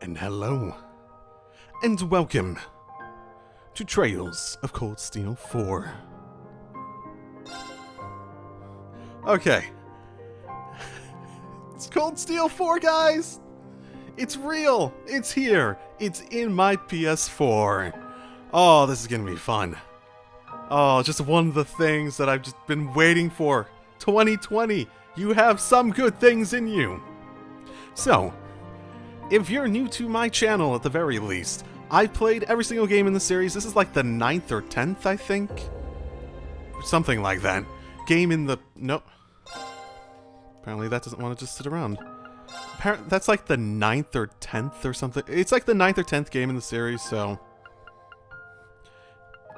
And hello, and welcome to Trails of Cold Steel 4. Okay. It's Cold Steel 4, guys! It's real! It's here! It's in my PS4. Oh, this is gonna be fun. Oh, just one of the things that I've just been waiting for. 2020! You have some good things in you! So, if you're new to my channel at the very least, I've played every single game in the series. This is like the 9th or 10th, I think? Something like that. Game in the... Nope. Apparently that doesn't want to just sit around. Apparently that's like the 9th or 10th or something. It's like the 9th or 10th game in the series, so...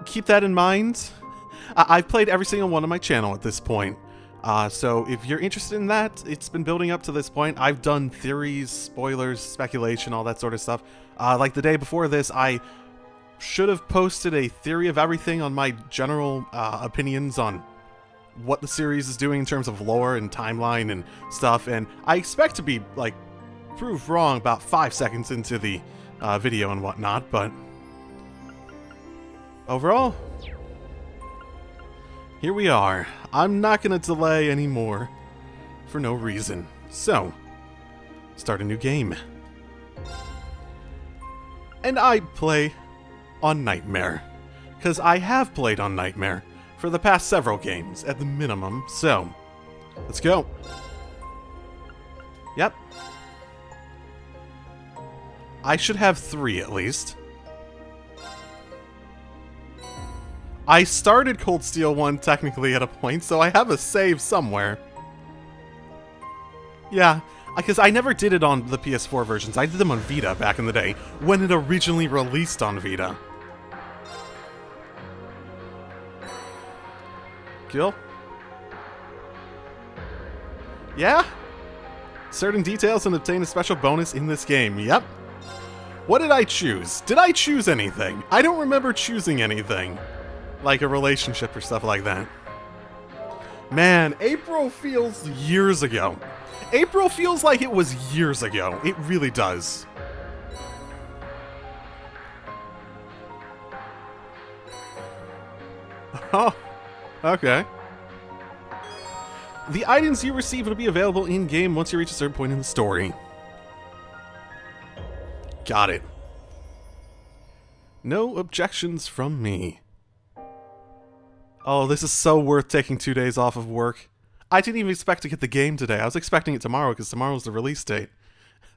keep that in mind. I've played every single one on my channel at this point. So if you're interested in that, it's been building up to this point. I've done theories, spoilers, speculation, all that sort of stuff. Like the day before this, I should have posted a theory of everything on my general opinions on what the series is doing in terms of lore and timeline and stuff. And I expect to be, like, proved wrong about 5 seconds into the video and whatnot, but overall, here we are. I'm not going to delay anymore for no reason. So, start a new game. And I play on Nightmare, because I have played on Nightmare for the past several games at the minimum. So, let's go. Yep. I should have 3 at least. I started Cold Steel 1 technically at a point, so I have a save somewhere. Yeah, because I never did it on the PS4 versions. I did them on Vita back in the day, when it originally released on Vita. Kill? Yeah? Certain details and obtain a special bonus in this game, yep. What did I choose? Did I choose anything? I don't remember choosing anything. Like a relationship or stuff like that. Man, April feels years ago. April feels like it was years ago. It really does. Oh, okay. The items you receive will be available in-game once you reach a certain point in the story. Got it. No objections from me. Oh, this is so worth taking 2 days off of work. I didn't even expect to get the game today. I was expecting it tomorrow because tomorrow's the release date.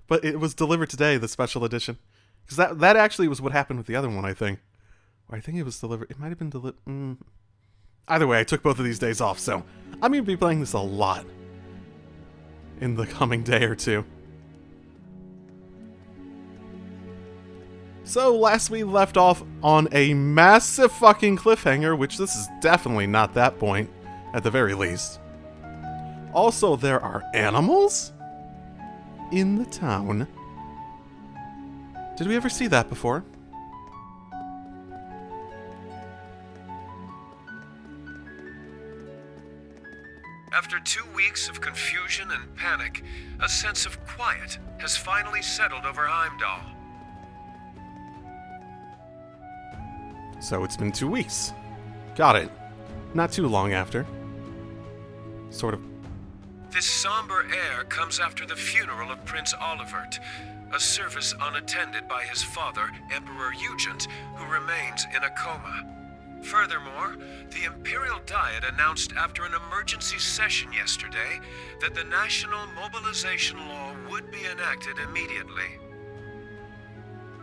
But it was delivered today, the special edition. Because that actually was what happened with the other one, I think. Or I think it was delivered. It might have been delivered. Either way, I took both of these days off, so I'm going to be playing this a lot in the coming day or two. So, last we left off on a massive fucking cliffhanger, which this is definitely not that point, at the very least. Also, there are animals in the town. Did we ever see that before? After 2 weeks of confusion and panic, a sense of quiet has finally settled over Heimdall. So it's been 2 weeks. Got it. Not too long after. Sort of. This somber air comes after the funeral of Prince Olivert, a service unattended by his father, Emperor Eugent, who remains in a coma. Furthermore, the Imperial Diet announced after an emergency session yesterday that the national mobilization law would be enacted immediately.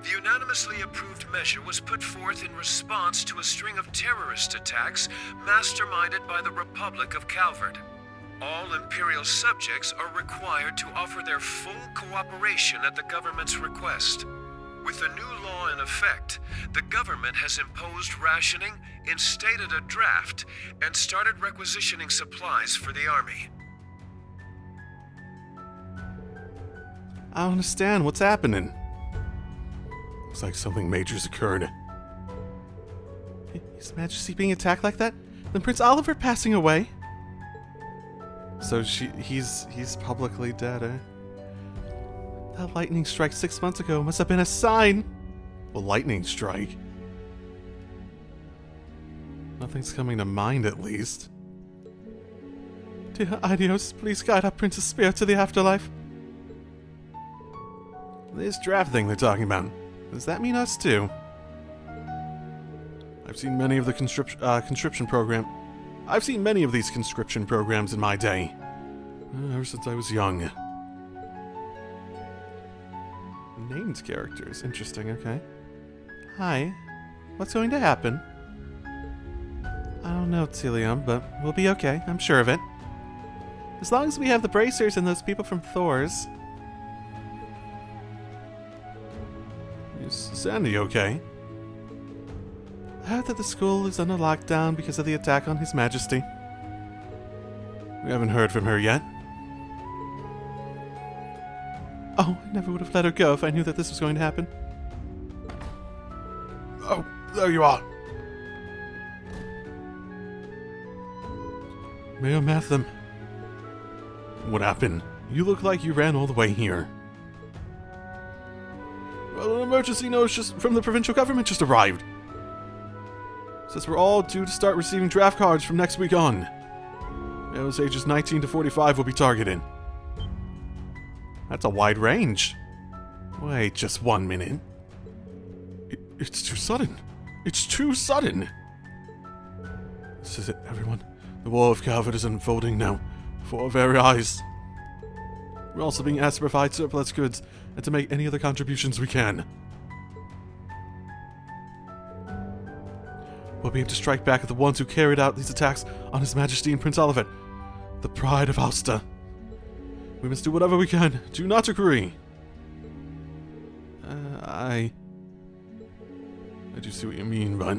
The unanimously approved measure was put forth in response to a string of terrorist attacks masterminded by the Republic of Calvert. All Imperial subjects are required to offer their full cooperation at the government's request. With the new law in effect, the government has imposed rationing, instated a draft, and started requisitioning supplies for the army. I don't understand what's happening. Looks like something major's occurred. His Majesty being attacked like that? Then Prince Oliver passing away? So he's publicly dead, eh? That lightning strike 6 months ago must have been a sign. Well, lightning strike. Nothing's coming to mind, at least. Dear Idios, please guide our prince's spirit to the afterlife. This draft thing they're talking about, does that mean us too? I've seen many of the conscription program. I've seen many of these conscription programs in my day. Ever since I was young. Named characters. Interesting, okay. Hi. What's going to happen? I don't know, Tilium, but we'll be okay. I'm sure of it. As long as we have the bracers and those people from Thor's. Is Sandy okay? I heard that the school is under lockdown because of the attack on His Majesty. We haven't heard from her yet. Oh, I never would have let her go if I knew that this was going to happen. Oh, there you are. Mayor Matham. What happened? You look like you ran all the way here. Well, an emergency notice from the provincial government just arrived. Says we're all due to start receiving draft cards from next week on. Males ages 19 to 45 will be targeted. That's a wide range. Wait just 1 minute. It's too sudden. It's too sudden. This is it, everyone. The war of Calvert is unfolding now, before our very eyes. We're also being asked to provide surplus goods and to make any other contributions we can. We'll be able to strike back at the ones who carried out these attacks on His Majesty and Prince Oliver, the pride of Ulster. We must do whatever we can. Do not agree. I do see what you mean, but...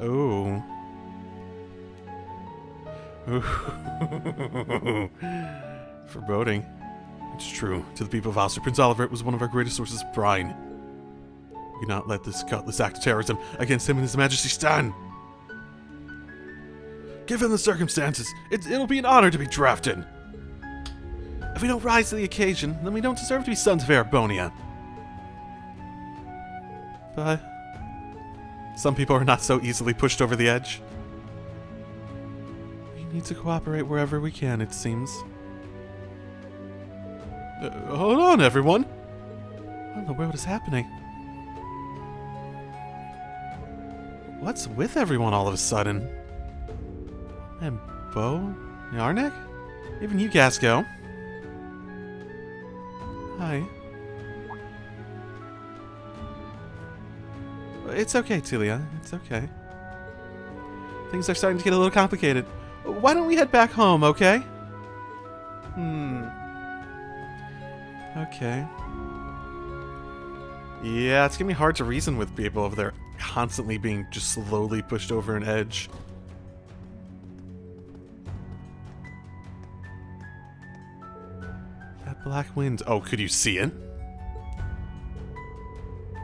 Oh. Foreboding. It's true. To the people of Ulster, Prince Oliver was one of our greatest sources of pride. We cannot let this gutless act of terrorism against him and His Majesty stand. Given the circumstances, it'll be an honor to be drafted. If we don't rise to the occasion, then we don't deserve to be sons of Arabonia. But some people are not so easily pushed over the edge. We need to cooperate wherever we can, it seems. Hold on, everyone. What in the world is happening? What's with everyone all of a sudden? And Bo? Yarnik? Even you, Gasco. Hi. It's okay, Tilia. It's okay. Things are starting to get a little complicated. Why don't we head back home, okay? Okay. Yeah, it's gonna be hard to reason with people if they're constantly being just slowly pushed over an edge. That black wind. Oh, could you see it?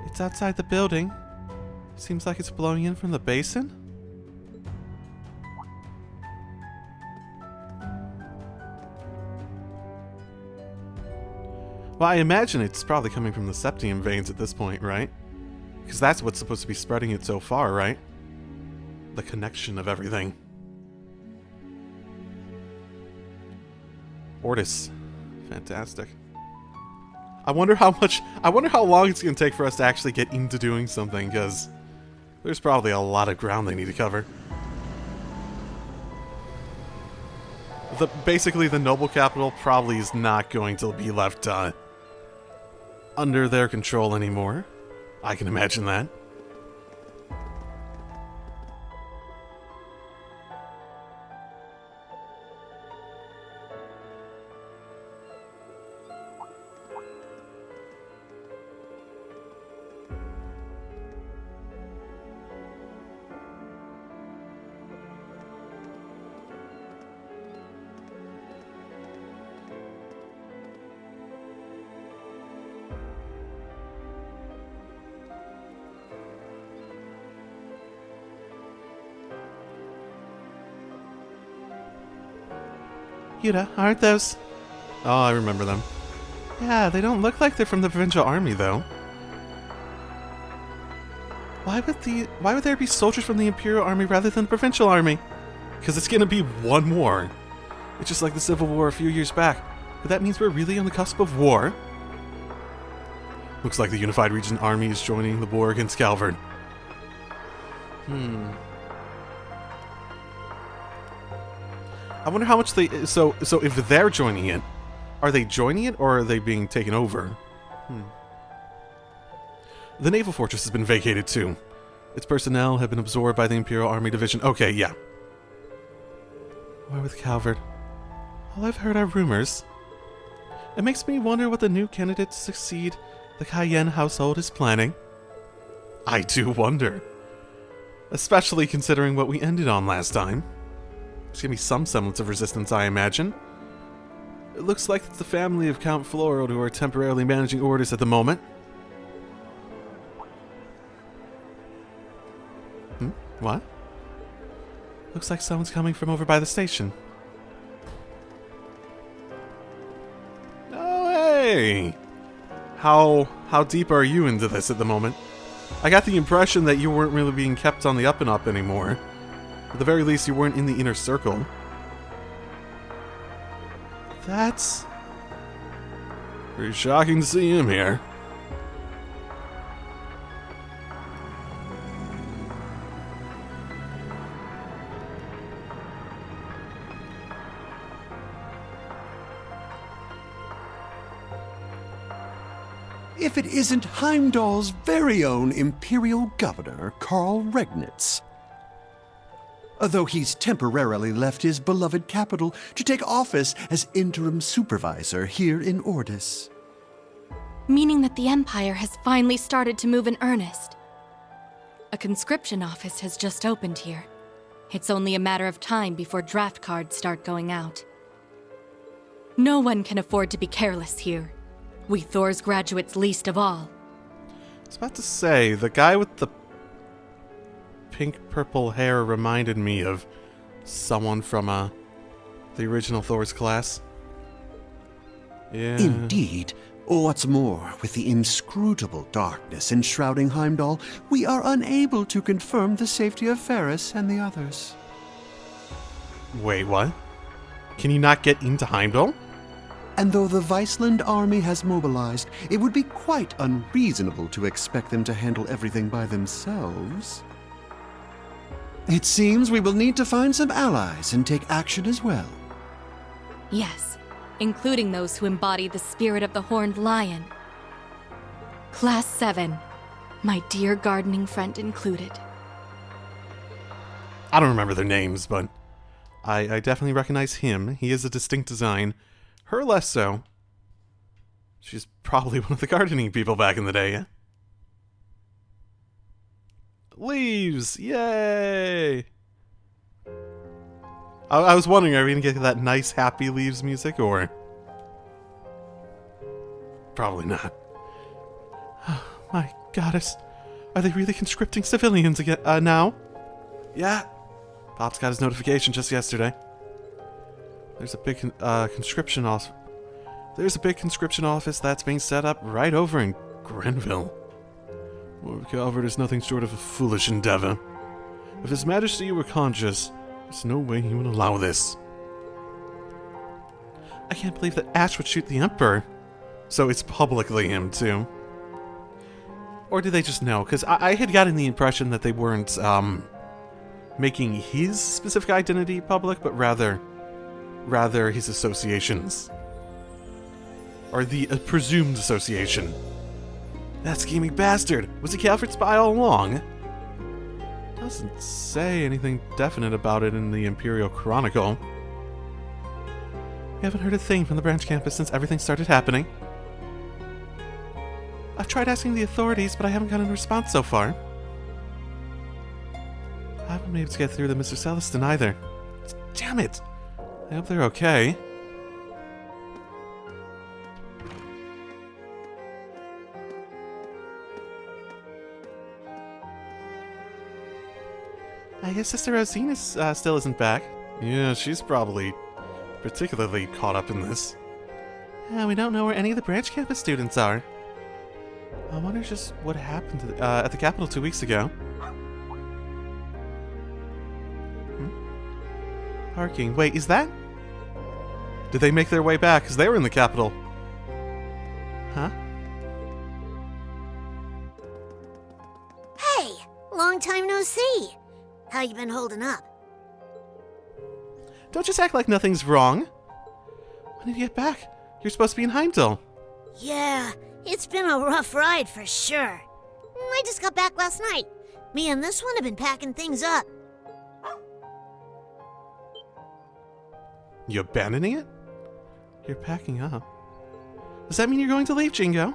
It's outside the building. Seems like it's blowing in from the basin. Well, I imagine it's probably coming from the septium veins at this point, right? Because that's what's supposed to be spreading it so far, right? The connection of everything. Ortis. Fantastic. I wonder how long it's going to take for us to actually get into doing something, because there's probably a lot of ground they need to cover. Basically, the noble capital probably is not going to be left under their control anymore. I can imagine that. Yuta, aren't those... Oh, I remember them. Yeah, they don't look like they're from the provincial army, though. Why would there be soldiers from the Imperial Army rather than the provincial army? Because it's gonna be one war. It's just like the Civil War a few years back. But that means we're really on the cusp of war. Looks like the Unified Region Army is joining the war against Calvard. I wonder how much they... So if they're joining it, are they joining it or are they being taken over? The naval fortress has been vacated too. Its personnel have been absorbed by the Imperial Army Division. Okay, yeah. War with Calvard. All I've heard are rumors. It makes me wonder what the new candidate to succeed the Cayenne household is planning. I do wonder. Especially considering what we ended on last time. There's gonna be some semblance of resistance, I imagine. It looks like it's the family of Count Florald who are temporarily managing orders at the moment. What? Looks like someone's coming from over by the station. Oh, hey! How deep are you into this at the moment? I got the impression that you weren't really being kept on the up and up anymore. At the very least, you weren't in the inner circle. That's... pretty shocking to see him here. If it isn't Heimdall's very own Imperial Governor, Karl Regnitz. Though he's temporarily left his beloved capital to take office as interim supervisor here in Ordis. Meaning that the Empire has finally started to move in earnest. A conscription office has just opened here. It's only a matter of time before draft cards start going out. No one can afford to be careless here. We Thor's graduates least of all. I was about to say, the guy with the pink-purple hair reminded me of someone from the original Thor's class. Yeah. Indeed. What's more, with the inscrutable darkness enshrouding Heimdall, we are unable to confirm the safety of Ferris and the others. Wait, what? Can you not get into Heimdall? And though the Viceland army has mobilized, it would be quite unreasonable to expect them to handle everything by themselves. It seems we will need to find some allies and take action as well. Yes, including those who embody the spirit of the Horned Lion. Class 7, my dear gardening friend included. I don't remember their names, but I definitely recognize him. He is a distinct design. Her less so. She's probably one of the gardening people back in the day, yeah? Leaves! Yay! I was wondering, are we gonna get that nice, happy Leaves music, or... Probably not. Oh, my goddess. Are they really conscripting civilians again, now? Yeah. Pop's got his notification just yesterday. There's a big conscription office. There's a big conscription office that's being set up right over in Grenville. Lord Calvert is nothing short of a foolish endeavor. If His Majesty were conscious, there's no way he would allow this. I can't believe that Ash would shoot the Emperor. So it's publicly him, too. Or did they just know? Because I had gotten the impression that they weren't, making his specific identity public, but rather his associations. Or the presumed association. That scheming bastard! Was he Calvert's spy all along? Doesn't say anything definite about it in the Imperial Chronicle. We haven't heard a thing from the branch campus since everything started happening. I've tried asking the authorities, but I haven't gotten a response so far. I haven't been able to get through to Mr. Celestin either. Damn it! I hope they're okay. I guess Sister Rosina still isn't back. Yeah, she's probably particularly caught up in this. We don't know where any of the branch campus students are. I wonder just what happened to at the Capitol 2 weeks ago. Parking. Wait, is that? Did they make their way back? Because they were in the Capitol. Huh? Hey, long time no see. How you been holding up? Don't just act like nothing's wrong. When did you get back? You're supposed to be in Heimdall. Yeah, it's been a rough ride for sure. I just got back last night. Me and this one have been packing things up. You abandoning it? You're packing up. Does that mean you're going to leave, Jingo?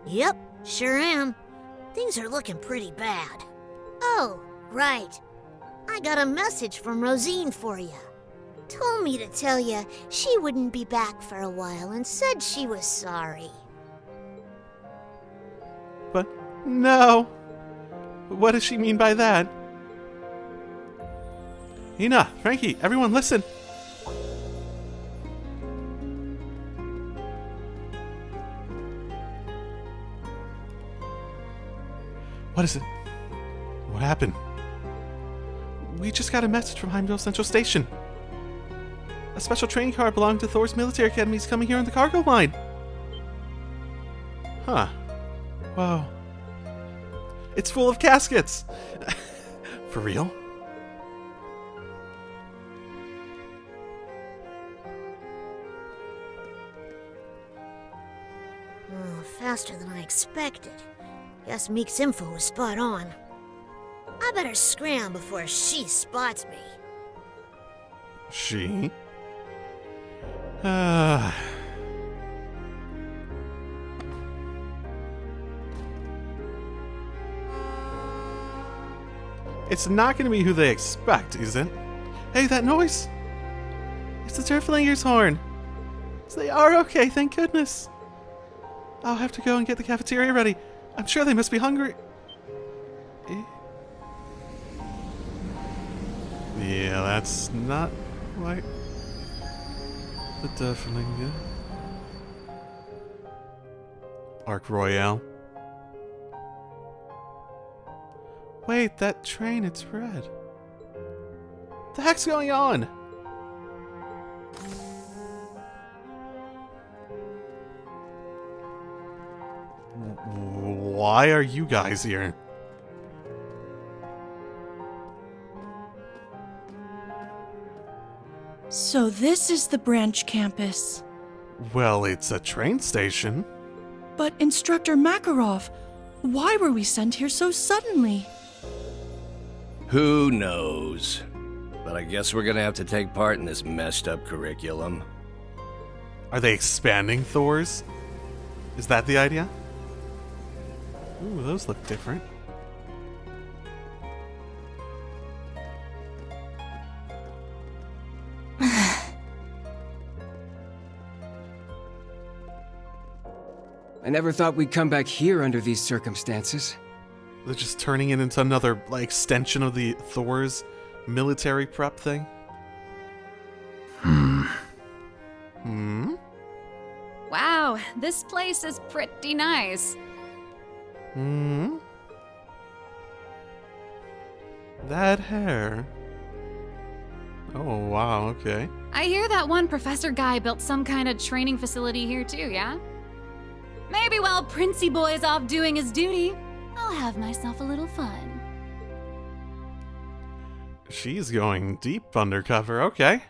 Yep, sure am. Things are looking pretty bad. Oh, right. I got a message from Rosine for you. Told me to tell you she wouldn't be back for a while and said she was sorry. But no. What does she mean by that? Ina, Frankie, everyone listen. What is it? What happened? We just got a message from Heimdall Central Station. A special train car belonging to Thor's military academy is coming here on the cargo line. Huh. Whoa. It's full of caskets! For real? Oh, faster than I expected. Guess Meek's info was spot on. I better scram before she spots me. She? It's not gonna be who they expect, is it? Hey, that noise! It's the Turflinger's horn! So they are okay, thank goodness! I'll have to go and get the cafeteria ready. I'm sure they must be hungry. Yeah, that's not quite the Turflinger. Arc Royale. Wait, that train, it's red. What the heck's going on? Why are you guys here? So this is the branch campus. Well, it's a train station. But Instructor Makarov, why were we sent here so suddenly? Who knows? But I guess we're gonna have to take part in this messed up curriculum. Are they expanding Thor's? Is that the idea? Ooh, those look different. I never thought we'd come back here under these circumstances. They're just turning it into another, like, extension of the Thor's military prep thing? Wow, this place is pretty nice. That hair. Oh, wow, okay. I hear that one professor guy built some kind of training facility here too, yeah? Maybe while Princey Boy's off doing his duty, I'll have myself a little fun. She's going deep undercover, okay.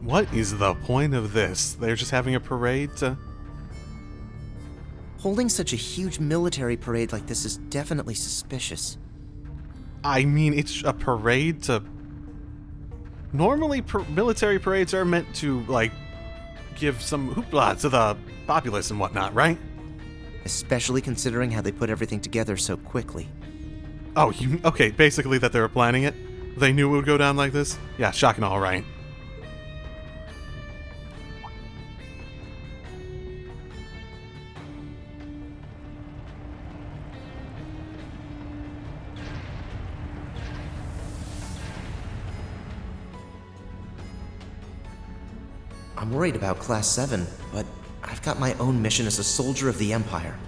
What is the point of this? They're just having a parade to... Holding such a huge military parade like this is definitely suspicious. I mean, it's a parade to... Normally, military parades are meant to, like, give some hoopla to the populace and whatnot, right? Especially considering how they put everything together so quickly. Oh, okay, basically that they were planning it? They knew it would go down like this? Yeah, shocking, all right. I'm worried about Class 7, but I've got my own mission as a soldier of the Empire.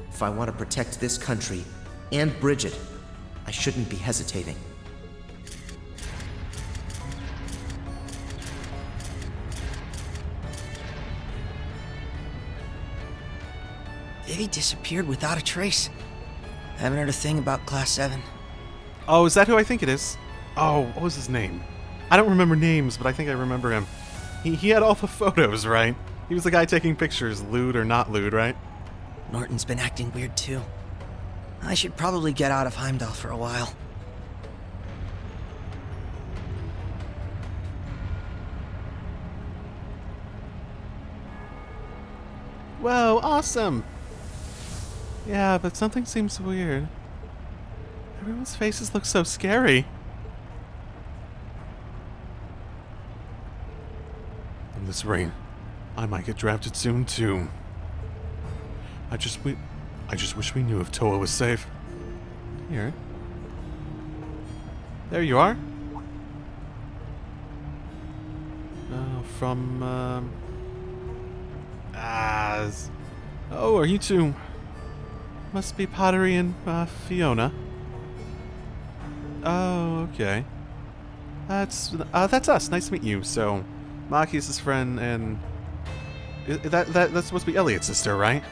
If I want to protect this country, and Bridget, I shouldn't be hesitating. Vivi disappeared without a trace. I haven't heard a thing about Class 7. Oh, is that who I think it is? Oh, what was his name? I don't remember names, but I think I remember him. He had all the photos, right? He was the guy taking pictures, lewd or not lewd, right? Norton's been acting weird too. I should probably get out of Heimdall for a while. Whoa, awesome! Yeah, but something seems weird. Everyone's faces look so scary. In this rain, I might get drafted soon too. I just wish we knew if Toa was safe. Here. There you are. Oh, are you two? Must be Pottery and Fiona. Oh, okay. That's us. Nice to meet you. So, Maki's his friend, and that's supposed to be Elliot's sister, right?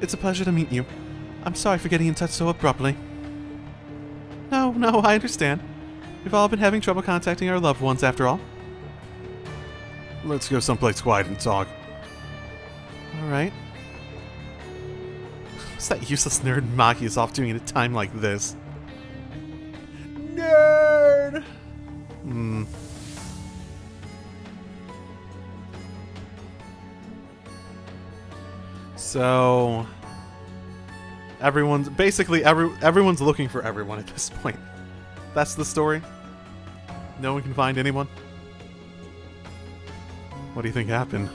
It's a pleasure to meet you. I'm sorry for getting in touch so abruptly. No, I understand. We've all been having trouble contacting our loved ones after all. Let's go someplace quiet and talk. Alright. What's that useless nerd Maki is off doing at a time like this? Nerd! So... everyone's looking for everyone at this point. That's the story? No one can find anyone? What do you think happened?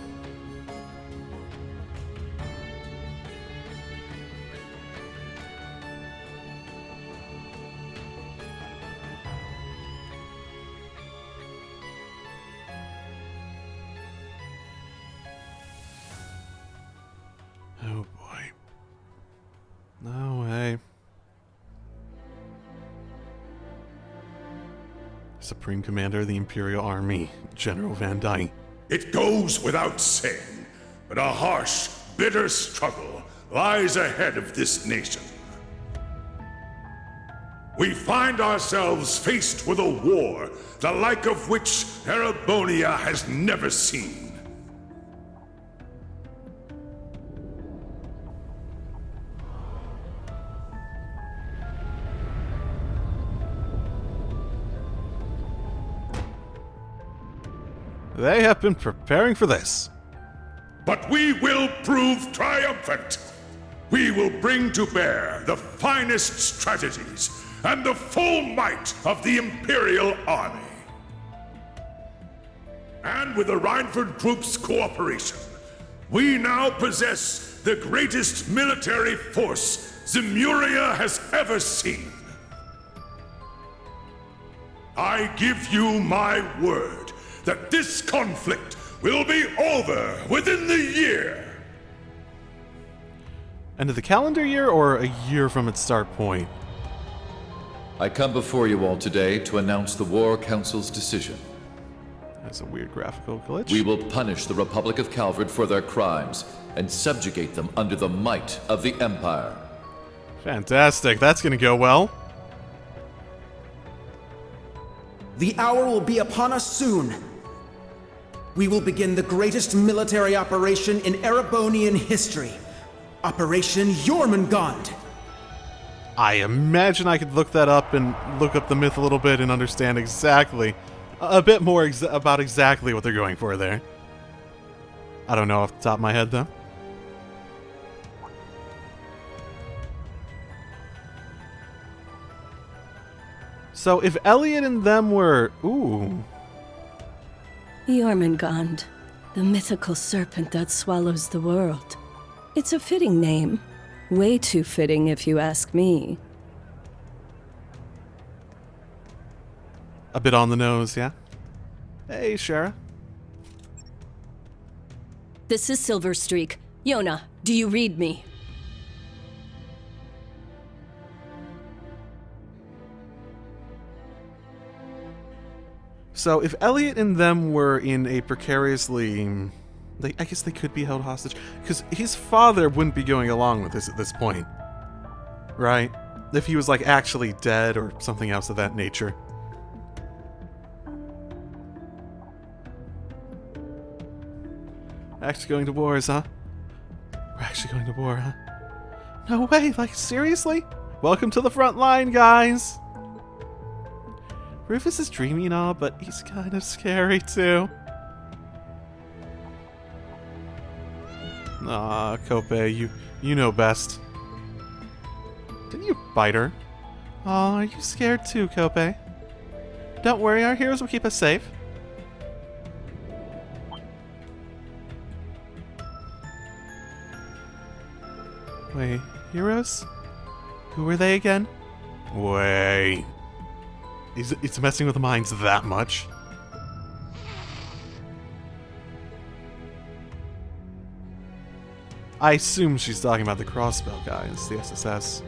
Oh boy. No way. Supreme Commander of the Imperial Army, General Van Dyke. It goes without saying, but a harsh, bitter struggle lies ahead of this nation. We find ourselves faced with a war, the like of which Erebonia has never seen. They have been preparing for this. But we will prove triumphant. We will bring to bear the finest strategies and the full might of the Imperial Army. And with the Rhineford Group's cooperation, we now possess the greatest military force Zemuria has ever seen. I give you my word that this conflict will be over within the year. End of the calendar year or a year from its start point? I come before you all today to announce the War Council's decision. That's a weird graphical glitch. We will punish the Republic of Calvard for their crimes and subjugate them under the might of the Empire. Fantastic, that's gonna go well. The hour will be upon us soon. We will begin the greatest military operation in Erebonian history. Operation Jormungand. I imagine I could look that up and look up the myth a little bit and understand exactly, a bit more about exactly what they're going for there. I don't know off the top of my head, though. So if Elliot and them were... Ooh. Jormungand, the mythical serpent that swallows the world. It's a fitting name. Way too fitting, if you ask me. A bit on the nose, yeah? Hey, Shara. This is Silverstreak. Yona, do you read me? So if Elliot and them were in a precariously... I guess they could be held hostage, because his father wouldn't be going along with this at this point. Right? If he was, like, actually dead or something else of that nature. Actually going to wars, huh? We're actually going to war, huh? No way, like, seriously? Welcome to the front line, guys! Rufus is dreamy and all, but he's kind of scary, too. Aw, Kope, you know best. Didn't you bite her? Aw, are you scared too, Kope? Don't worry, our heroes will keep us safe. Wait, heroes? Who were they again? Wait. It's messing with the minds that much. I assume she's talking about the crossbow guys, the SSS.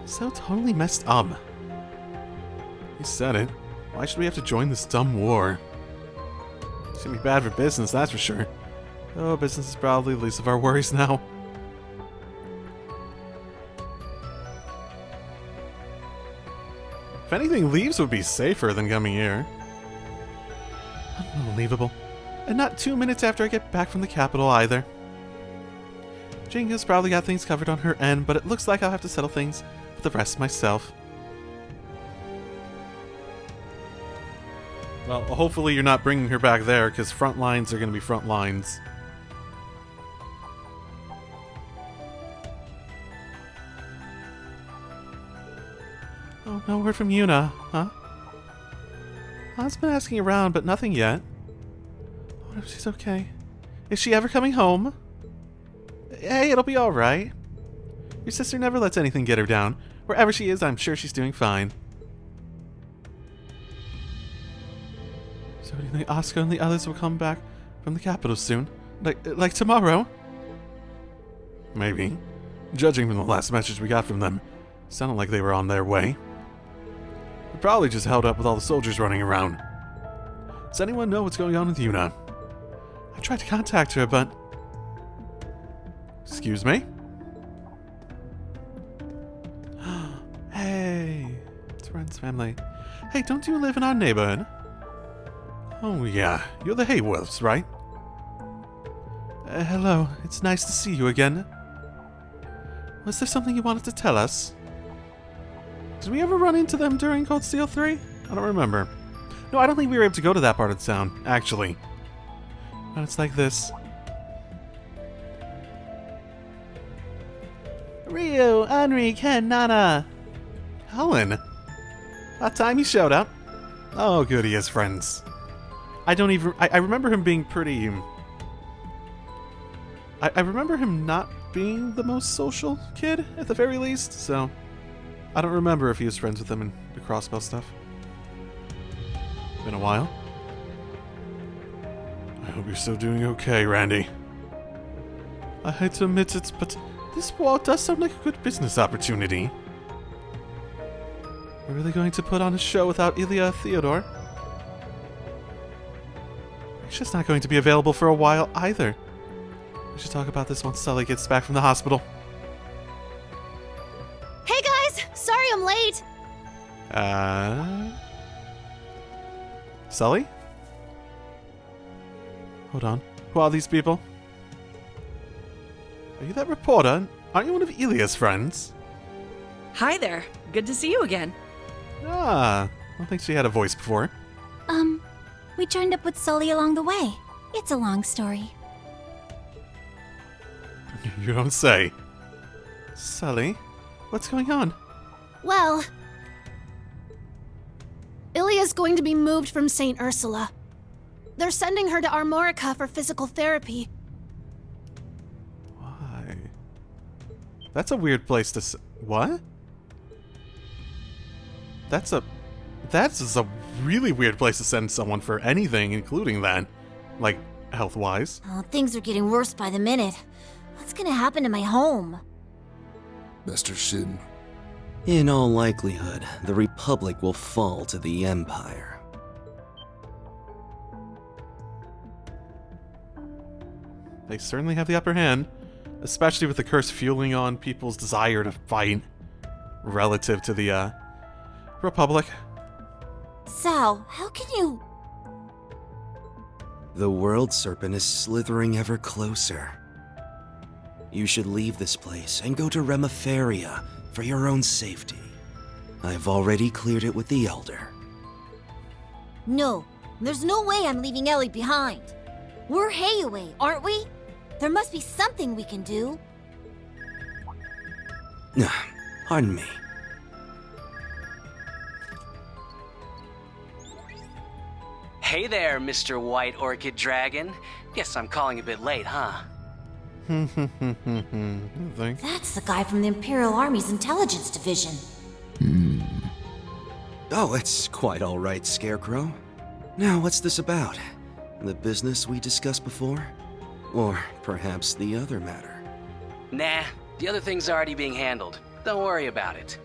So totally messed up. He said it. Why should we have to join this dumb war? It's gonna be bad for business, that's for sure. Oh, business is probably the least of our worries now. If anything, leaves would be safer than coming here. Unbelievable. And not 2 minutes after I get back from the capital either. Jingo's probably got things covered on her end, but it looks like I'll have to settle things with the rest myself. Well, hopefully you're not bringing her back there, because front lines are going to be front lines. Oh, no word from Yuna, huh? I've been asking around, but nothing yet. What if she's okay? Is she ever coming home? Hey, it'll be alright. Your sister never lets anything get her down. Wherever she is, I'm sure she's doing fine. So do you think Oscar and the others will come back from the capital soon? Like tomorrow? Maybe. Judging from the last message we got from them, it sounded like they were on their way. They're probably just held up with all the soldiers running around. Does anyone know what's going on with Yuna? I tried to contact her, but... Excuse me? Hey, it's Ren's family. Hey, don't you live in our neighborhood? Oh yeah, you're the Haywolves, right? Hello, it's nice to see you again. Was there something you wanted to tell us? Did we ever run into them during Cold Steel 3? I don't remember. No, I don't think we were able to go to that part of the town, actually. But it's like this. Ryu, Henri, Ken, Nana. Helen. About time he showed up. Oh, good, he has friends. I don't even... I remember him being pretty... I remember him not being the most social kid, at the very least, so... I don't remember if he was friends with them in the crossbow stuff. Been a while. I hope you're still doing okay, Randy. I hate to admit it, but this war does sound like a good business opportunity. We're really going to put on a show without Ilya Theodore? She's not going to be available for a while either. We should talk about this once Sully gets back from the hospital. Hey guys! Sorry I'm late! Sully? Hold on. Who are these people? Are you that reporter? Aren't you one of Ilia's friends? Hi there. Good to see you again. Ah, I don't think she had a voice before. We joined up with Sully along the way. It's a long story. You don't say. Sully, what's going on? Well, Ilia's going to be moved from St. Ursula. They're sending her to Armorica for physical therapy. Why? That's a weird place to what? That's a really weird place to send someone for anything, including that. Like, health-wise. Oh, things are getting worse by the minute. What's gonna happen to my home? Mr. Shin. In all likelihood, the Republic will fall to the Empire. They certainly have the upper hand, especially with the curse fueling on people's desire to fight relative to the, Republic. Sal, how can you... The World Serpent is slithering ever closer. You should leave this place and go to Remiferia for your own safety. I've already cleared it with the Elder. No, there's no way I'm leaving Ellie behind. We're Hayaway, aren't we? There must be something we can do. Pardon me. Hey there, Mr. White Orchid Dragon. Guess I'm calling a bit late, huh? That's the guy from the Imperial Army's Intelligence Division. Oh, it's quite all right, Scarecrow. Now, what's this about? The business we discussed before? Or perhaps the other matter? Nah, the other thing's already being handled. Don't worry about it.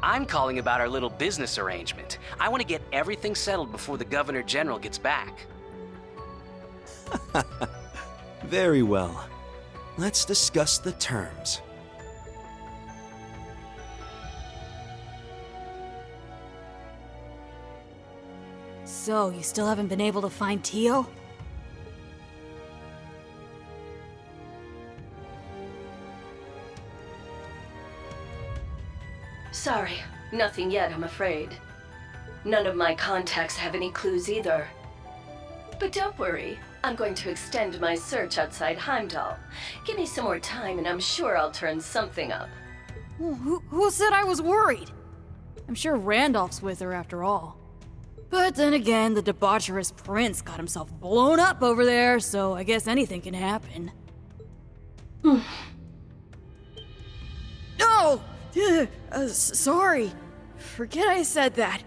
I'm calling about our little business arrangement. I want to get everything settled before the Governor General gets back. Very well. Let's discuss the terms. So, you still haven't been able to find Tio? Sorry, nothing yet, I'm afraid. None of my contacts have any clues either. But don't worry, I'm going to extend my search outside Heimdall. Give me some more time and I'm sure I'll turn something up. Who said I was worried? I'm sure Randolph's with her after all. But then again, the debaucherous prince got himself blown up over there, so I guess anything can happen. Oh! Sorry. Forget I said that.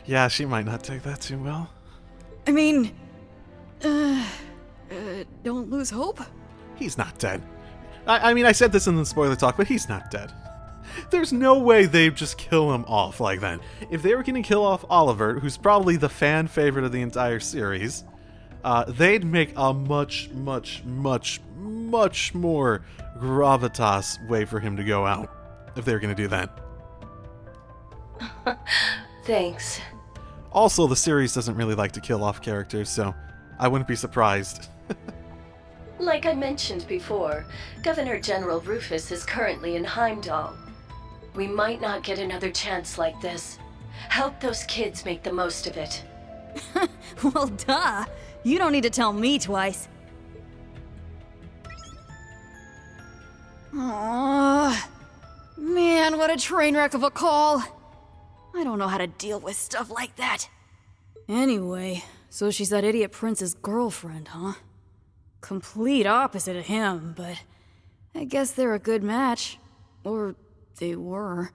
Yeah, she might not take that too well. I mean, don't lose hope? He's not dead. I mean, I said this in the spoiler talk, but he's not dead. There's no way they'd just kill him off like that. If they were going to kill off Oliver, who's probably the fan favorite of the entire series, they'd make a much more gravitas way for him to go out, if they were going to do that. Thanks. Also, the series doesn't really like to kill off characters, so I wouldn't be surprised. Like I mentioned before, Governor General Rufus is currently in Heimdall. We might not get another chance like this. Help those kids make the most of it. Well, duh. You don't need to tell me twice. Aww. Man, what a train wreck of a call. I don't know how to deal with stuff like that. Anyway, so she's that idiot prince's girlfriend, huh? Complete opposite of him, but I guess they're a good match. Or they were.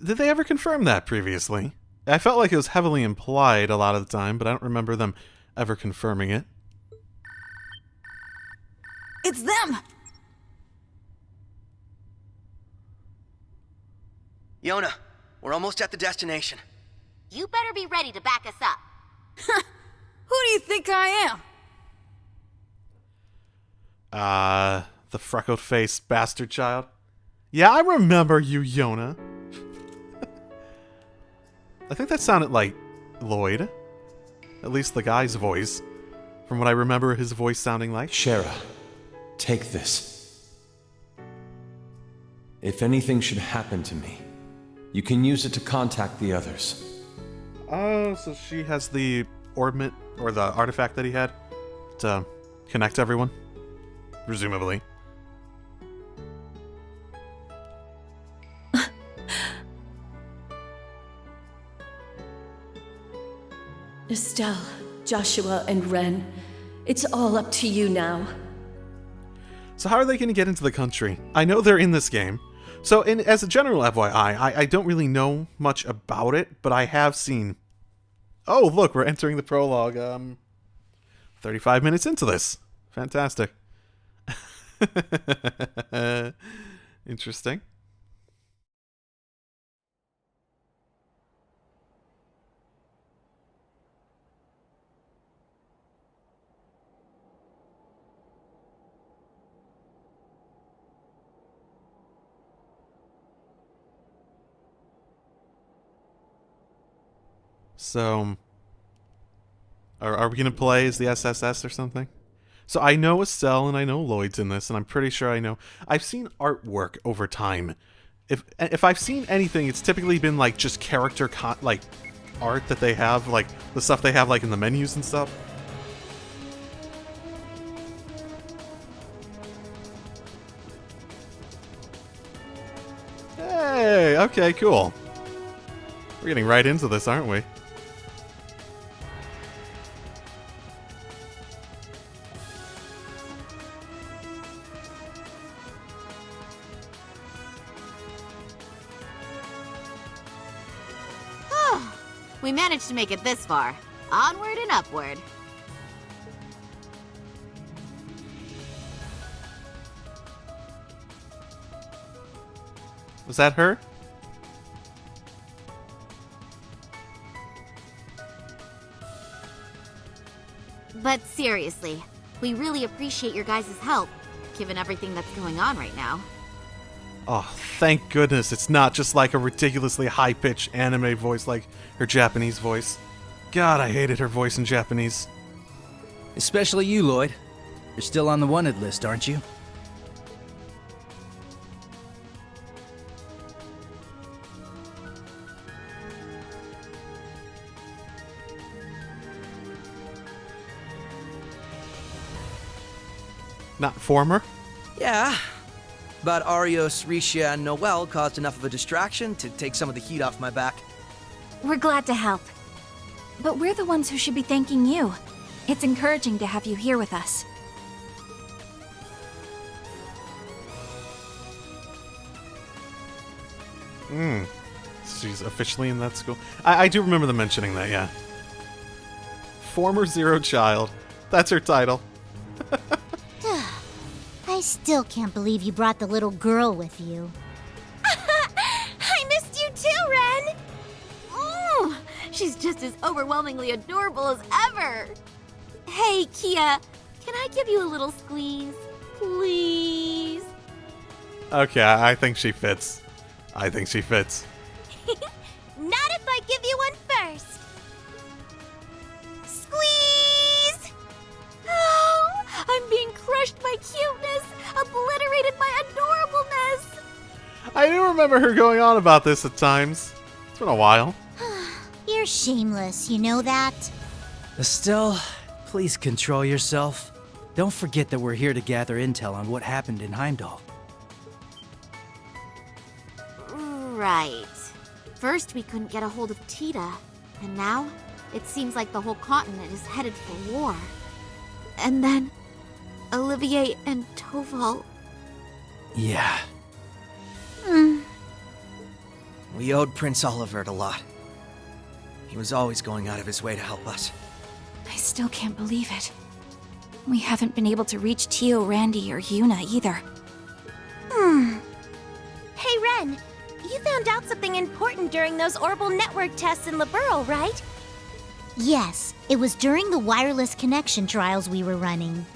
Did they ever confirm that previously? I felt like it was heavily implied a lot of the time, but I don't remember them ever confirming it. It's them! Yona, we're almost at the destination. You better be ready to back us up. Who do you think I am? The freckled-faced bastard child. Yeah, I remember you, Yona. I think that sounded like Lloyd. At least the guy's voice. From what I remember his voice sounding like. Shara, Take this. If anything should happen to me, you can use it to contact the others. Oh, so she has the ornament, or the artifact that he had, to connect everyone? Presumably. Estelle, Joshua, and Ren, it's all up to you now. So how are they going to get into the country? I know they're in this game. So as a general FYI, I don't really know much about it, but I have seen... Oh, look, we're entering the prologue 35 minutes into this. Fantastic. Interesting. So, are we going to play as the SSS or something? So I know Estelle and I know Lloyd's in this, and I'm pretty sure I know... I've seen artwork over time. If I've seen anything, it's typically been like just character art that they have, like the stuff they have like in the menus and stuff. Hey, okay, cool. We're getting right into this, aren't we? We managed to make it this far. Onward and upward. Was that her? But seriously, we really appreciate your guys' help, given everything that's going on right now. Oh, thank goodness it's not just like a ridiculously high-pitched anime voice like her Japanese voice. God, I hated her voice in Japanese. Especially you, Lloyd. You're still on the wanted list, aren't you? Not former? Yeah. But Arios, Risha, and Noel caused enough of a distraction to take some of the heat off my back. We're glad to help. But we're the ones who should be thanking you. It's encouraging to have you here with us. She's officially in that school. I do remember them mentioning that, yeah. Former Zero Child. That's her title. I still can't believe you brought the little girl with you. I missed you too, Ren! She's just as overwhelmingly adorable as ever! Hey, Kia, can I give you a little squeeze? Please? Okay, I think she fits. I think she fits. Not if I give you one first! Squeeze! Oh, I'm being crushed by cuteness, obliterated by adorableness! I do remember her going on about this at times. It's been a while. You're shameless, you know that? Estelle, please control yourself. Don't forget that we're here to gather intel on what happened in Heimdall. Right. First, we couldn't get a hold of Tita, and now it seems like the whole continent is headed for war. And then, Olivier and Toval. Yeah. We owed Prince Olivert a lot. He was always going out of his way to help us. I still can't believe it. We haven't been able to reach Tio, Randy, or Yuna either. Hey, Ren, you found out something important during those orbital network tests in Liberl, right? Yes, it was during the wireless connection trials we were running.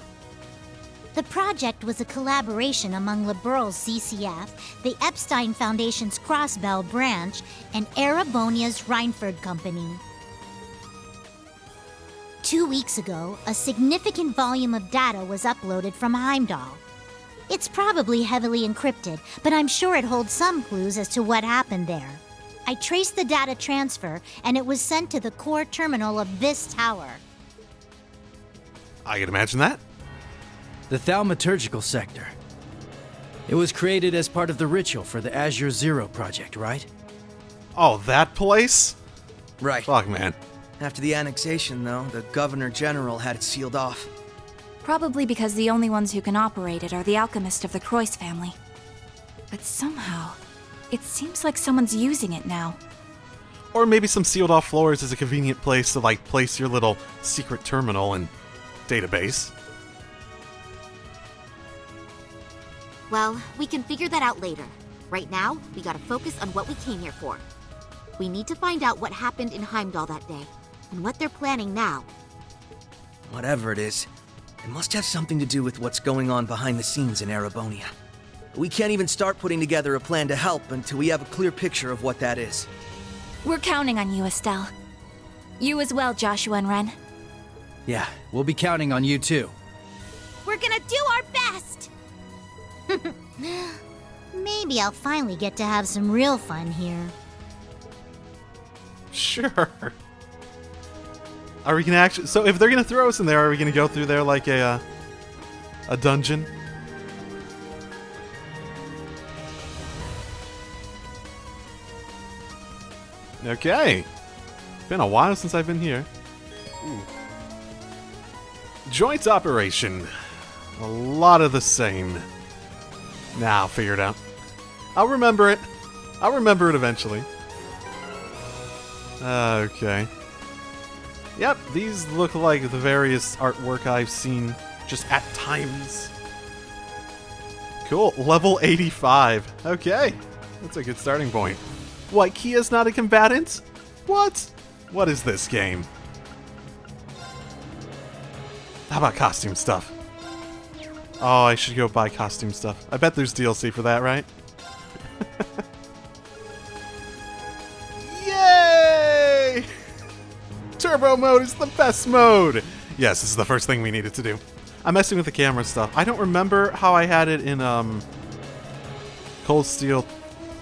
The project was a collaboration among Liberl's CCF, the Epstein Foundation's Crossbell branch, and Erebonia's Reinford Company. 2 weeks ago, a significant volume of data was uploaded from Heimdall. It's probably heavily encrypted, but I'm sure it holds some clues as to what happened there. I traced the data transfer, and it was sent to the core terminal of this tower. I can imagine that. The thaumaturgical sector. It was created as part of the ritual for the Azure Zero project, right? Oh, that place? Right. Fuck, man. After the annexation, though, the Governor General had it sealed off. Probably because the only ones who can operate it are the alchemists of the Croix family. But somehow, it seems like someone's using it now. Or maybe some sealed off floors is a convenient place to, like, place your little secret terminal and database. Well, we can figure that out later. Right now, we gotta focus on what we came here for. We need to find out what happened in Heimdall that day, and what they're planning now. Whatever it is, it must have something to do with what's going on behind the scenes in Erebonia. We can't even start putting together a plan to help until we have a clear picture of what that is. We're counting on you, Estelle. You as well, Joshua and Ren. Yeah, we'll be counting on you too. We're gonna do our best! Maybe I'll finally get to have some real fun here. Sure. Are we gonna actually... So if they're gonna throw us in there, are we gonna go through there like a dungeon? Okay. Been a while since I've been here. Ooh. Joint operation. A lot of the same. Nah, I'll figure it out. I'll remember it. I'll remember it eventually. Okay. Yep, these look like the various artwork I've seen just at times. Cool, level 85. Okay, that's a good starting point. What, Kia's not a combatant? What? What is this game? How about costume stuff? Oh, I should go buy costume stuff. I bet there's DLC for that, right? Yay! Turbo mode is the best mode! Yes, this is the first thing we needed to do. I'm messing with the camera stuff. I don't remember how I had it in Cold Steel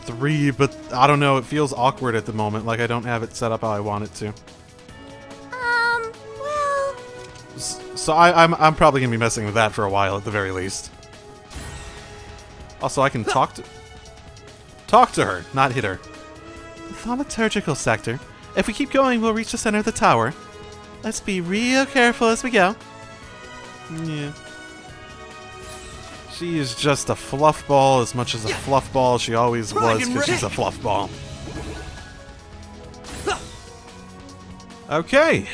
3, but I don't know, it feels awkward at the moment, like I don't have it set up how I want it to. Well... So I'm probably gonna be messing with that for a while at the very least. Also, I can talk to her, not hit her. The thaumaturgical sector. If we keep going, we'll reach the center of the tower. Let's be real careful as we go. Yeah. She is just a fluff ball as much as a fluff ball she always was, because she's a fluff ball. Okay.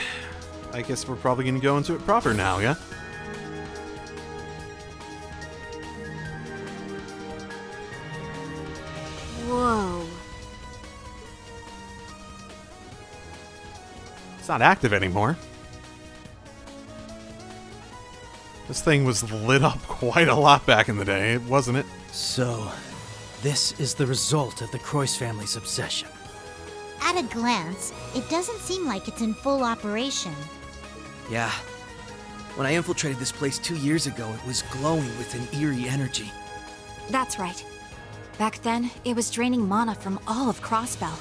I guess we're probably going to go into it proper now, yeah? Whoa. It's not active anymore. This thing was lit up quite a lot back in the day, wasn't it? So, this is the result of the Croix family's obsession. At a glance, it doesn't seem like it's in full operation. Yeah. When I infiltrated this place 2 years ago, it was glowing with an eerie energy. That's right. Back then, it was draining mana from all of Crossbell.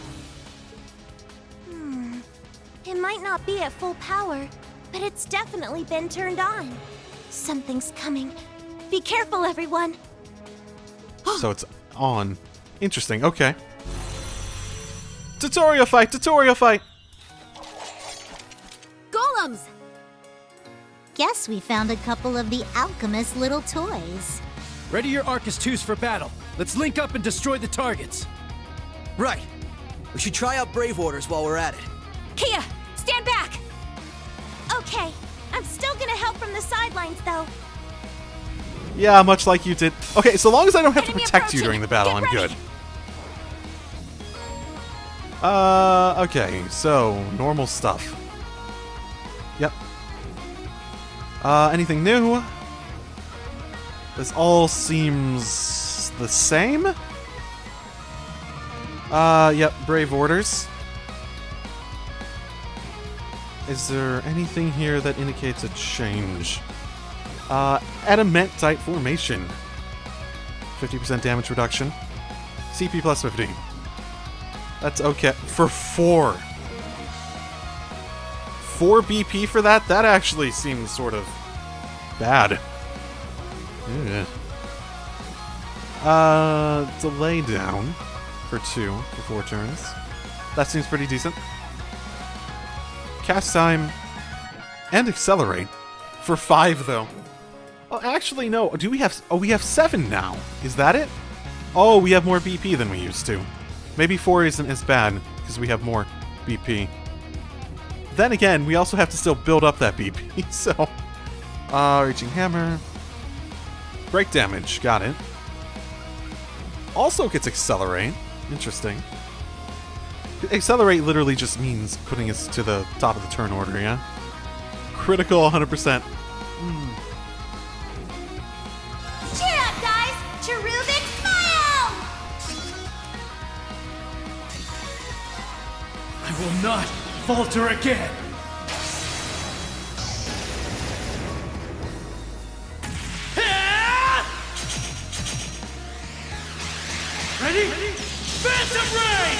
It might not be at full power, but it's definitely been turned on. Something's coming. Be careful, everyone. So it's on. Interesting, okay. Tutorial fight! Tutorial fight! Golems! Guess we found a couple of the alchemist's little toys. Ready your Arcus 2s for battle. Let's link up and destroy the targets. Right. We should try out Brave Orders while we're at it. Kia, stand back! Okay, I'm still gonna help from the sidelines, though. Yeah, much like you did. Okay, so long as I don't have to protect you during the battle, I'm good. Okay, so, normal stuff. Yep. Anything new? This all seems the same? Yep, Brave Orders. Is there anything here that indicates a change? Adamentite formation. 50% damage reduction. CP plus 15. That's okay. For 4. 4 BP for that? That actually seems sort of bad. Yeah. Delay down for 2 for 4 turns. That seems pretty decent. Cast time and accelerate for 5 though. Oh, actually no. Do we have? Oh, we have 7 now. Is that it? Oh, we have more BP than we used to. Maybe 4 isn't as bad because we have more BP. Then again, we also have to still build up that BP. So, reaching hammer, break damage. Got it. Also gets accelerate. Interesting. Accelerate literally just means putting us to the top of the turn order, yeah? Critical 100%. Cheer up, guys! Cherubic smile! I will not falter again! Ready? Phantom Ray!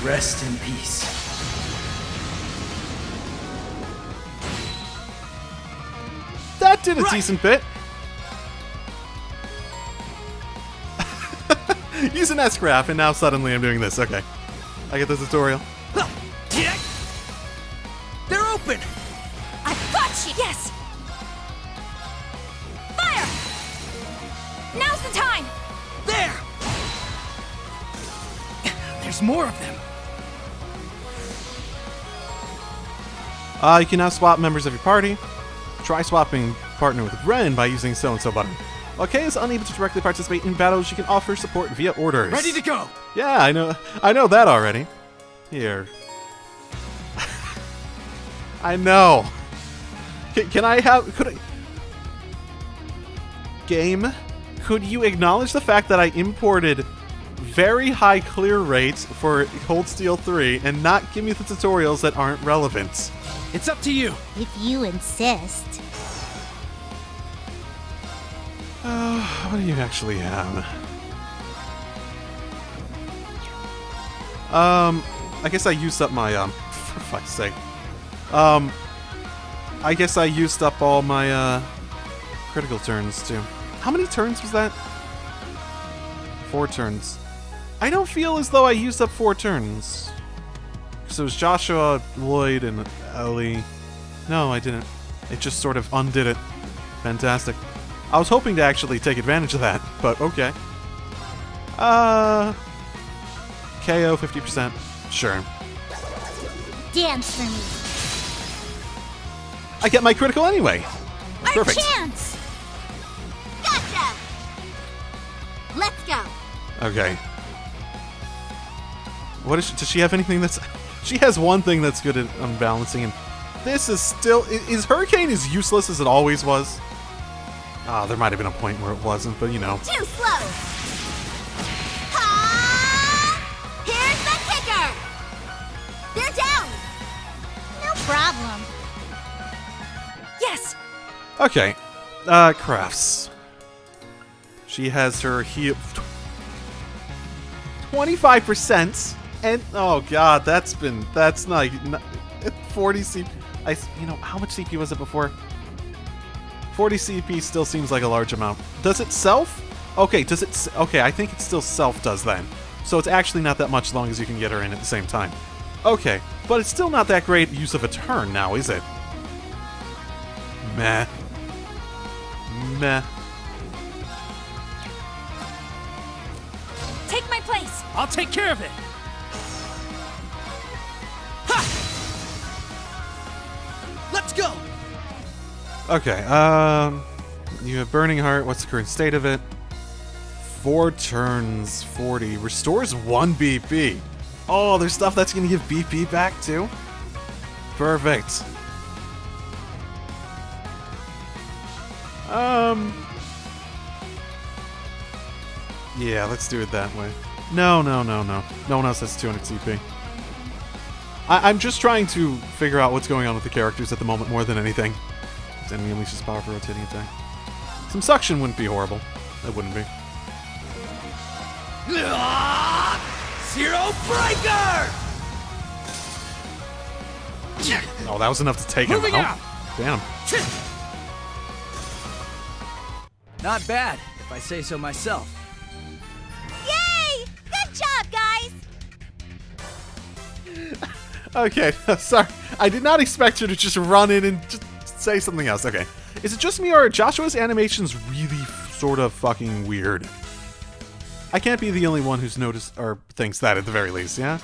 Rest in peace. That did a decent bit. Use an S-Graph, and now suddenly I'm doing this. Okay. I get the tutorial. They're open! I've got you! Yes! Fire! Now's the time! There! There's more of them. You can now swap members of your party. Try swapping partner with Ren by using so-and-so button. While Kay is unable to directly participate in battles, she can offer support via orders. Ready to go! Yeah, I know that already. Here. I know. Could I... Game, could you acknowledge the fact that I imported very high clear rates for Cold Steel 3 and not give me the tutorials that aren't relevant? It's up to you. If you insist. What do you actually have? I guess I used up my, for fuck's sake. I guess I used up all my, critical turns, too. How many turns was that? 4 turns. I don't feel as though I used up 4 turns. So it was Joshua, Lloyd, and Ellie. No, I didn't. It just sort of undid it. Fantastic. I was hoping to actually take advantage of that, but okay. KO 50%. Sure. Dance for me. I get my critical anyway. Perfect. Our chance! Gotcha! Let's go. Okay. What is does she have anything that's... She has one thing that's good at unbalancing, and this is still... Is Hurricane as useless as it always was? There might have been a point where it wasn't, but you know. Too slow. Ha! Here's the kicker. They're down. No problem. Yes. Okay. Crafts. She has her heal 25%, and oh god, that's not 40 CP. How much CP was it before? 40 CP still seems like a large amount. Does it self? Okay, does it... Okay, I think it still self does then. So it's actually not that much as long as you can get her in at the same time. Okay, but it's still not that great use of a turn now, is it? Meh. Meh. Take my place. I'll take care of it. Ha! Let's go. Okay, you have Burning Heart. What's the current state of it? 4 turns, 40. Restores 1 BP. Oh, there's stuff that's gonna give BP back too? Perfect. Yeah, let's do it that way. No. No one else has 200 CP. I'm just trying to figure out what's going on with the characters at the moment more than anything. Enemy unleashes powerful rotating attack. Some suction wouldn't be horrible. It wouldn't be. Zero Breaker! Oh, that was enough to take him Moving out. out. Damn. Not bad, if I say so myself. Yay! Good job, guys! Okay, sorry. I did not expect you to just run in and just say something else. Okay. Is it just me or are Joshua's animations really sort of fucking weird? I can't be the only one who's noticed or thinks that at the very least, yeah?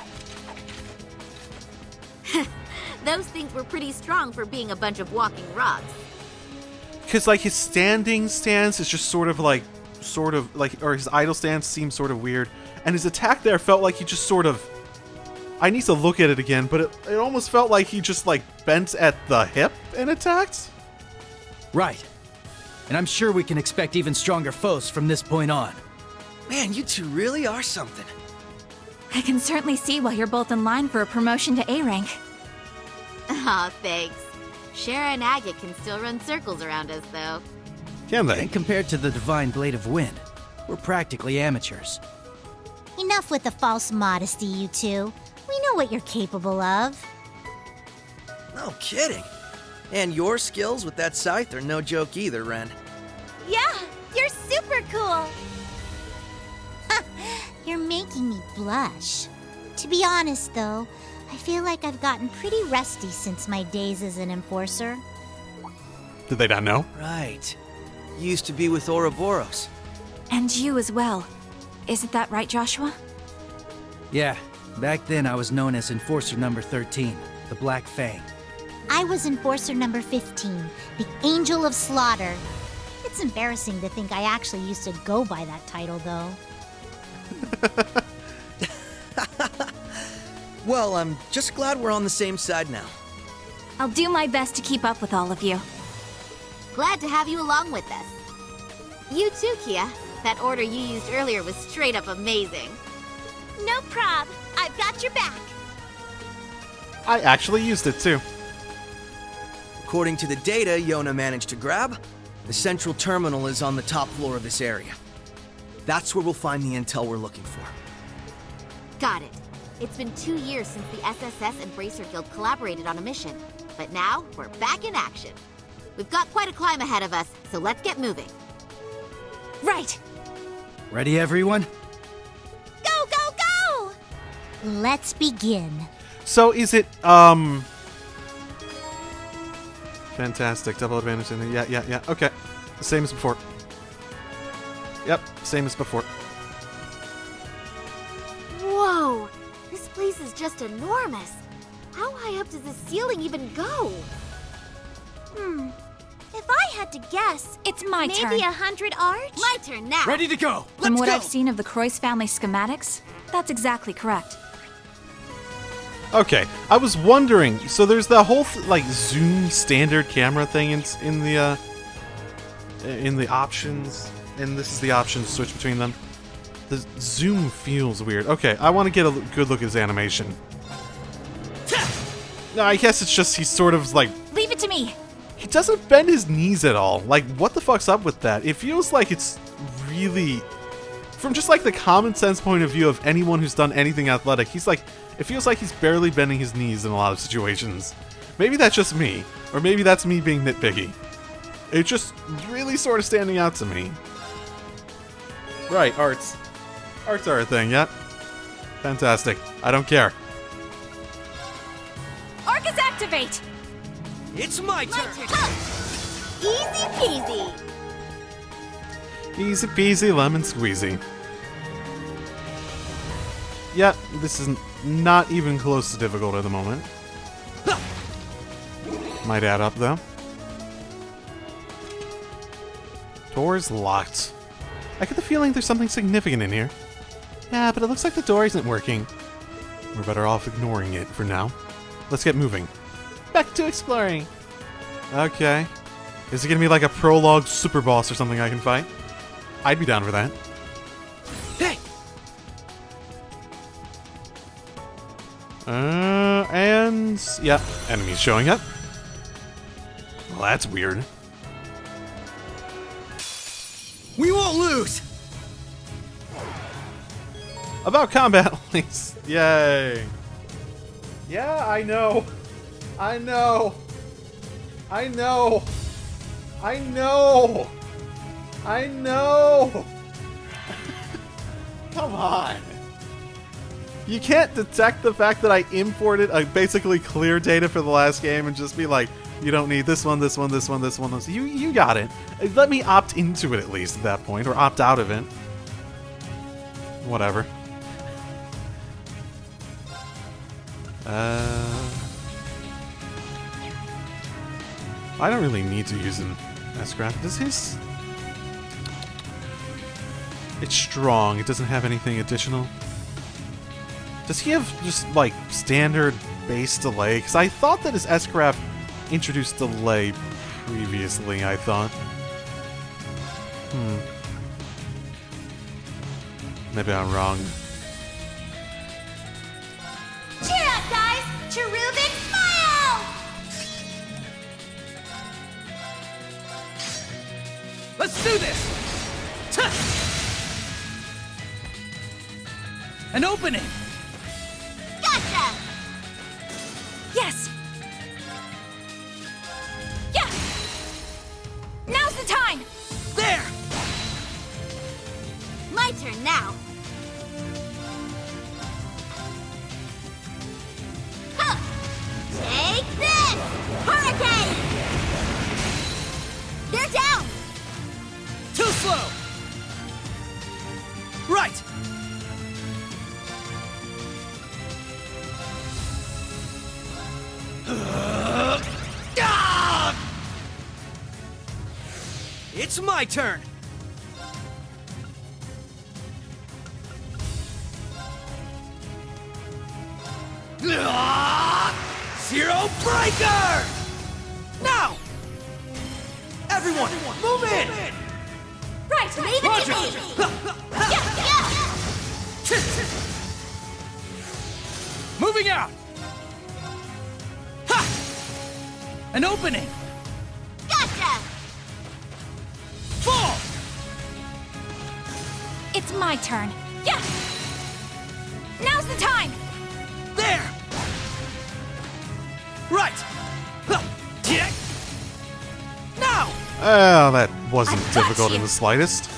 Those things were pretty strong for being a bunch of walking rocks. Because, like, his standing stance is just sort of like, or his idle stance seems sort of weird. And his attack there felt like he just sort of, I need to look at it again, but it almost felt like he just, like, bent at the hip and attacked? Right. And I'm sure we can expect even stronger foes from this point on. Man, you two really are something. I can certainly see why you're both in line for a promotion to A rank. Aw, thanks. Shara and Agate can still run circles around us, though. Can they? And compared to the Divine Blade of Wind, we're practically amateurs. Enough with the false modesty, you two. We know what you're capable of. No kidding. And your skills with that scythe are no joke either, Ren. Yeah, you're super cool. You're making me blush. To be honest, though, I feel like I've gotten pretty rusty since my days as an enforcer. Did they not know? Right. You used to be with Ouroboros. And you as well. Isn't that right, Joshua? Yeah, back then I was known as Enforcer number 13, the Black Fang. I was enforcer number 15, the Angel of Slaughter. It's embarrassing to think I actually used to go by that title, though. Well, I'm just glad we're on the same side now. I'll do my best to keep up with all of you. Glad to have you along with us. You too, Kia. That order you used earlier was straight up amazing. No prob. I've got your back. I actually used it too. According to the data Yona managed to grab, the central terminal is on the top floor of this area. That's where we'll find the intel we're looking for. Got it. It's been 2 years since the SSS and Bracer Guild collaborated on a mission. But now, we're back in action. We've got quite a climb ahead of us, so let's get moving. Right. Ready, everyone? Go, go, go! Let's begin. So is it, fantastic. Double advantage in there. Yeah. Okay. Same as before. Yep, same as before. Whoa! This place is just enormous. How high up does the ceiling even go? If I had to guess, It's my turn. maybe 100 arch? My turn now. Ready to go! From Let's what go! I've seen of the Croix family schematics, that's exactly correct. Okay, I was wondering. So there's the whole like zoom standard camera thing in the options, and this is the option to switch between them. The zoom feels weird. Okay, I want to get a good look at his animation. No, I guess it's just he's sort of like, Leave it to me! he doesn't bend his knees at all. Like, what the fuck's up with that? It feels like it's really, from just like the common sense point of view of anyone who's done anything athletic, it feels like he's barely bending his knees in a lot of situations. Maybe that's just me, or maybe that's me being nitpicky. It's just really sort of standing out to me. Right, arts. Arts are a thing, yeah? Fantastic. I don't care. Arcus activate! It's my turn! Easy peasy. Easy peasy lemon squeezy. Yeah, this is not even close to difficult at the moment. Might add up, though. Door's locked. I get the feeling there's something significant in here. Yeah, but it looks like the door isn't working. We're better off ignoring it for now. Let's get moving. Back to exploring. Okay. Is it gonna be like a prologue super boss or something I can fight? I'd be down for that. Hey! And yeah, enemies showing up. Well, that's weird. We won't lose! About combat links. Yay. Yeah, I know. I know. I know. I know. I know. Come on. You can't detect the fact that I imported a basically clear data for the last game and just be like, you don't need this one, this one, this one, this one. This. You got it. Let me opt into it at least at that point, or opt out of it. Whatever. I don't really need to use an S-Craft. Does his... It's strong. It doesn't have anything additional. Does he have just, like, standard base delay? Because I thought that his S-Craft introduced delay previously, I thought. Maybe I'm wrong. Cheer up, guys! Cherubic smile! Let's do this! An opening! Gotcha! Yes! Yeah! Now's the time! There! My turn now. Huh. Take this! Hurricane! They're down! Too slow! Right! It's my turn! Zero Breaker! Now! Everyone, move in! Right, leave it to me! Yeah! Moving out! Ha! An opening! Gotcha! Fall! It's my turn. Yeah! Now's the time! There! Right! Now! Oh, that wasn't difficult in the slightest.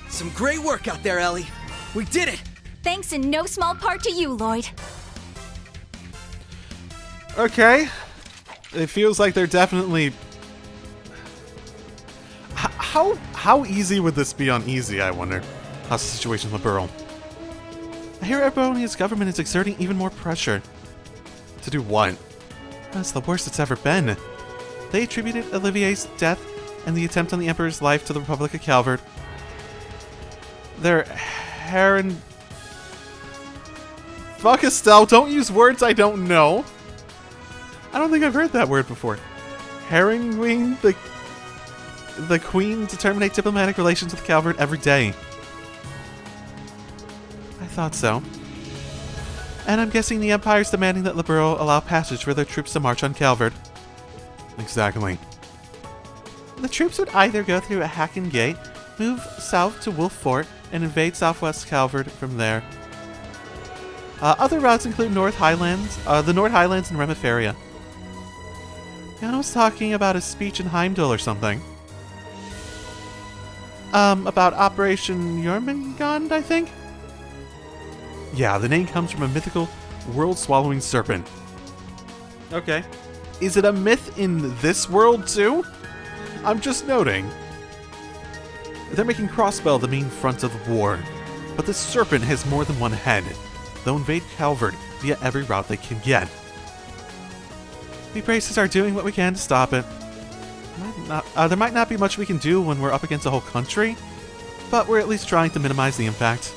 Some great work out there, Ellie. We did it! Thanks in no small part to you, Lloyd. Okay. It feels like they're definitely... How easy would this be on easy, I wonder? How's the situation with Burl? I hear Erebonia's government is exerting even more pressure. To do what? That's the worst it's ever been. They attributed Olivier's death and the attempt on the Emperor's life to the Republic of Calvard. They're Heron... Fuck Estelle, don't use words I don't know. I don't think I've heard that word before. Herringing the Queen to terminate diplomatic relations with Calvard every day. I thought so. And I'm guessing the Empire's demanding that Liberal allow passage for their troops to march on Calvard. Exactly. The troops would either go through a Hacken Gate, move south to Wolf Fort, and invade southwest Calvard from there. Other routes include the North Highlands and Remiferia. Jan was talking about a speech in Heimdall or something. About Operation Jormungand, I think? Yeah, the name comes from a mythical, world-swallowing serpent. Okay. Is it a myth in this world, too? I'm just noting. They're making Crossbell the main front of the war, but this serpent has more than one head. They'll invade Calvard via every route they can get. We Braces are doing what we can to stop it. There might not be much we can do when we're up against a whole country, but we're at least trying to minimize the impact.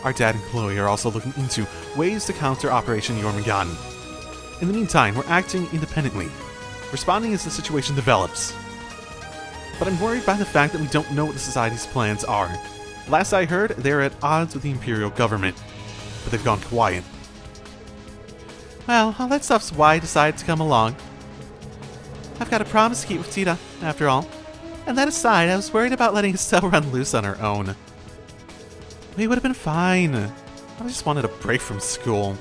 Our dad and Chloe are also looking into ways to counter Operation Jormungand. In the meantime, we're acting independently, responding as the situation develops. But I'm worried by the fact that we don't know what the Society's plans are. Last I heard, they're at odds with the Imperial government, but they've gone quiet. Well, all that stuff's why I decided to come along. I've got a promise to keep with Tita, after all. And that aside, I was worried about letting Estelle run loose on her own. We would have been fine. I just wanted a break from school.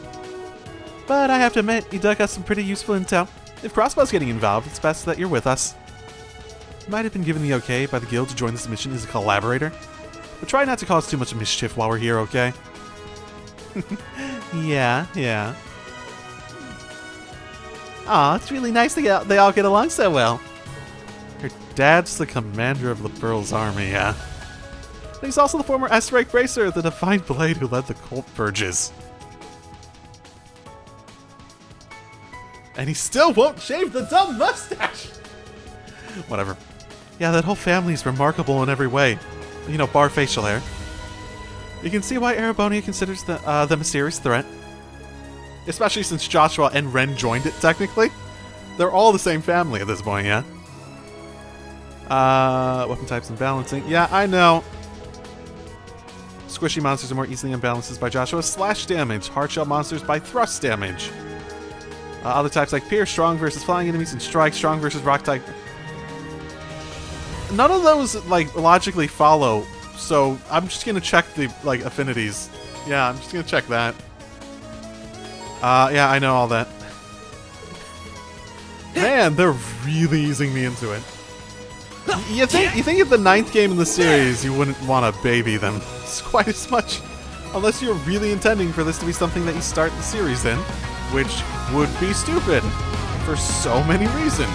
But I have to admit, you dug us some pretty useful intel. If Crossbow's getting involved, it's best that you're with us. You might have been given the okay by the guild to join this mission as a collaborator. But try not to cause too much mischief while we're here, okay? Yeah. Aw, it's really nice they all get along so well. Her dad's the commander of the Pearl's army, yeah. And he's also the former S-rank bracer, the Divine Blade who led the cult purges. And he still won't shave the dumb mustache! Whatever. Yeah, that whole family is remarkable in every way. You know, bar facial hair. You can see why Erebonia considers them a serious threat. Especially since Joshua and Ren joined it, technically. They're all the same family at this point, yeah? Weapon types and balancing. Yeah, I know. Squishy monsters are more easily unbalanced by Joshua's slash damage. Hardshell monsters by thrust damage. Other types like Pierce, strong versus flying enemies, and Strike, strong versus rock type. None of those, like, logically follow, so I'm just gonna check the, like, affinities. Yeah, I'm just gonna check that. Yeah, I know all that. Man, they're really easing me into it. You think at the 9th game in the series you wouldn't want to baby them quite as much, unless you're really intending for this to be something that you start the series in, which would be stupid for so many reasons.